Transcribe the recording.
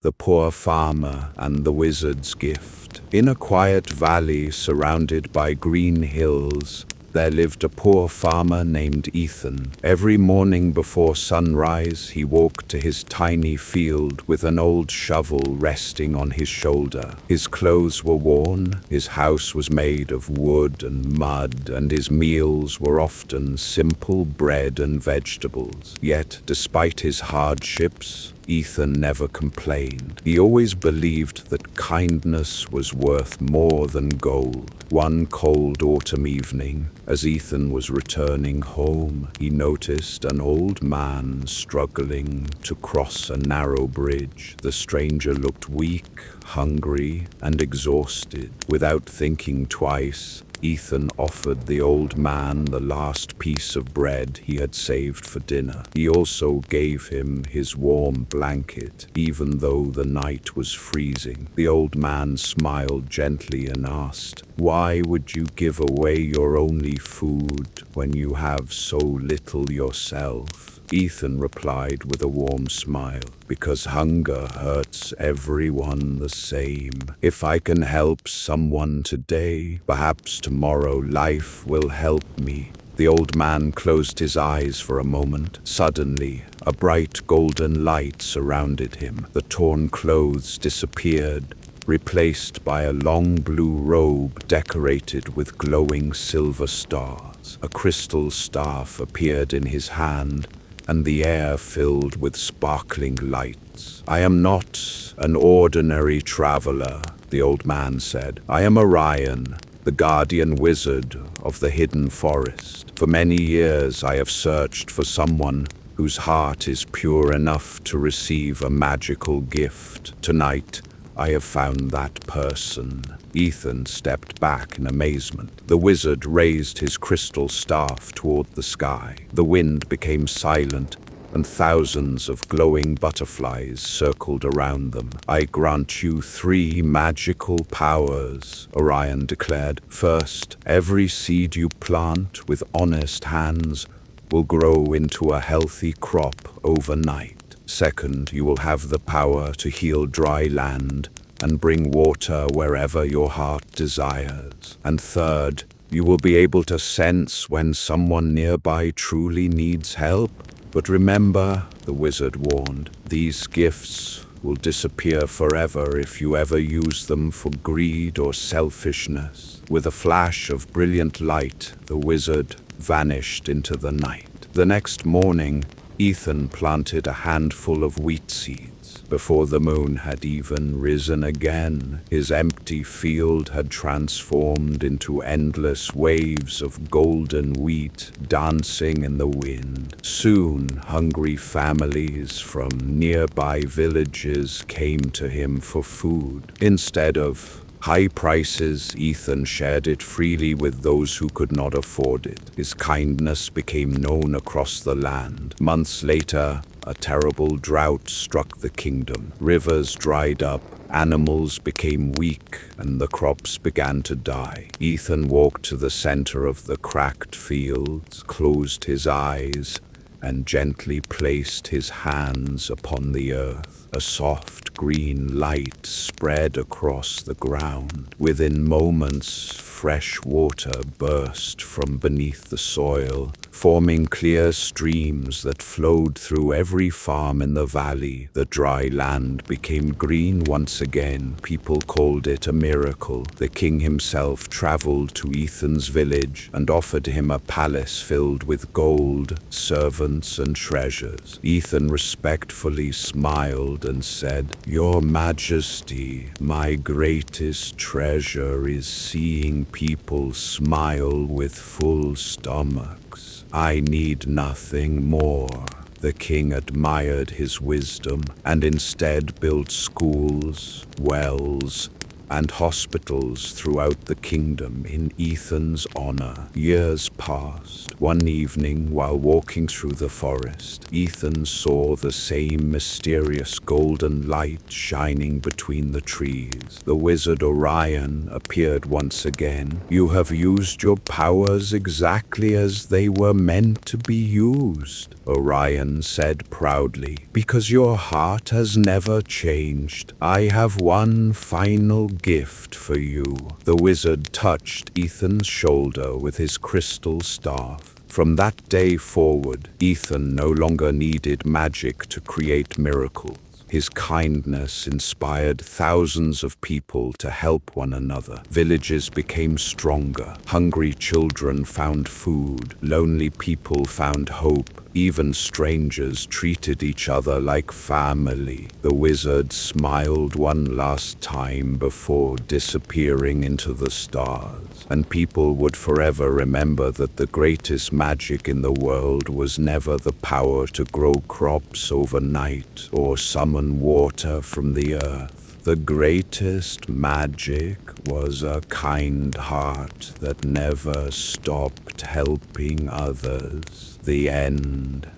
The Poor Farmer and the Wizard's Gift. In a quiet valley surrounded by green hills, there lived a poor farmer named Ethan. Every morning before sunrise, he walked to his tiny field with an old shovel resting on his shoulder. His clothes were worn, his house was made of wood and mud, and his meals were often simple bread and vegetables. Yet, despite his hardships, Ethan never complained. He always believed that kindness was worth more than gold. One cold autumn evening, as Ethan was returning home, he noticed an old man struggling to cross a narrow bridge. The stranger looked weak, hungry, and exhausted. Without thinking twice, Ethan offered the old man the last piece of bread he had saved for dinner. He also gave him his warm blanket, even though the night was freezing. The old man smiled gently and asked, "Why would you give away your only food when you have so little yourself?" Ethan replied with a warm smile, "Because hunger hurts everyone the same. If I can help someone today, perhaps tomorrow life will help me." The old man closed his eyes for a moment. Suddenly, a bright golden light surrounded him. The torn clothes disappeared, replaced by a long blue robe decorated with glowing silver stars. A crystal staff appeared in his hand, and the air filled with sparkling lights. "I am not an ordinary traveler," the old man said. "I am Orion, the guardian wizard of the hidden forest. For many years I have searched for someone whose heart is pure enough to receive a magical gift. Tonight, I have found that person." Ethan stepped back in amazement. The wizard raised his crystal staff toward the sky. The wind became silent, and thousands of glowing butterflies circled around them. "I grant you 3 magical powers," Orion declared. "First, every seed you plant with honest hands will grow into a healthy crop overnight. Second, you will have the power to heal dry land and bring water wherever your heart desires. And third, you will be able to sense when someone nearby truly needs help. But remember," the wizard warned, "these gifts will disappear forever if you ever use them for greed or selfishness." With a flash of brilliant light, the wizard vanished into the night. The next morning, Ethan planted a handful of wheat seeds. Before the moon had even risen again, his empty field had transformed into endless waves of golden wheat dancing in the wind. Soon, hungry families from nearby villages came to him for food. Instead of high prices, Ethan shared it freely with those who could not afford it. His kindness became known across the land. Months later, a terrible drought struck the kingdom. Rivers dried up, animals became weak, and the crops began to die. Ethan walked to the center of the cracked fields, closed his eyes, and gently placed his hands upon the earth. A soft green light spread across the ground. Within moments, fresh water burst from beneath the soil, forming clear streams that flowed through every farm in the valley. The dry land became green once again. People called it a miracle. The king himself traveled to Ethan's village and offered him a palace filled with gold, servants, and treasures. Ethan respectfully smiled and said, "Your Majesty, my greatest treasure is seeing people smile with full stomachs. I need nothing more." The king admired his wisdom and instead built schools, wells, and hospitals throughout the kingdom in Ethan's honor. Years passed. One evening, while walking through the forest, Ethan saw the same mysterious golden light shining between the trees. The wizard Orion appeared once again. "You have used your powers exactly as they were meant to be used," Orion said proudly, "because your heart has never changed. I have one final gift for you." The wizard touched Ethan's shoulder with his crystal staff. From that day forward, Ethan no longer needed magic to create miracles. His kindness inspired thousands of people to help one another. Villages became stronger. Hungry children found food. Lonely people found hope. Even strangers treated each other like family. The wizard smiled one last time before disappearing into the stars, and people would forever remember that the greatest magic in the world was never the power to grow crops overnight or summon water from the earth. The greatest magic was a kind heart that never stopped helping others. The end.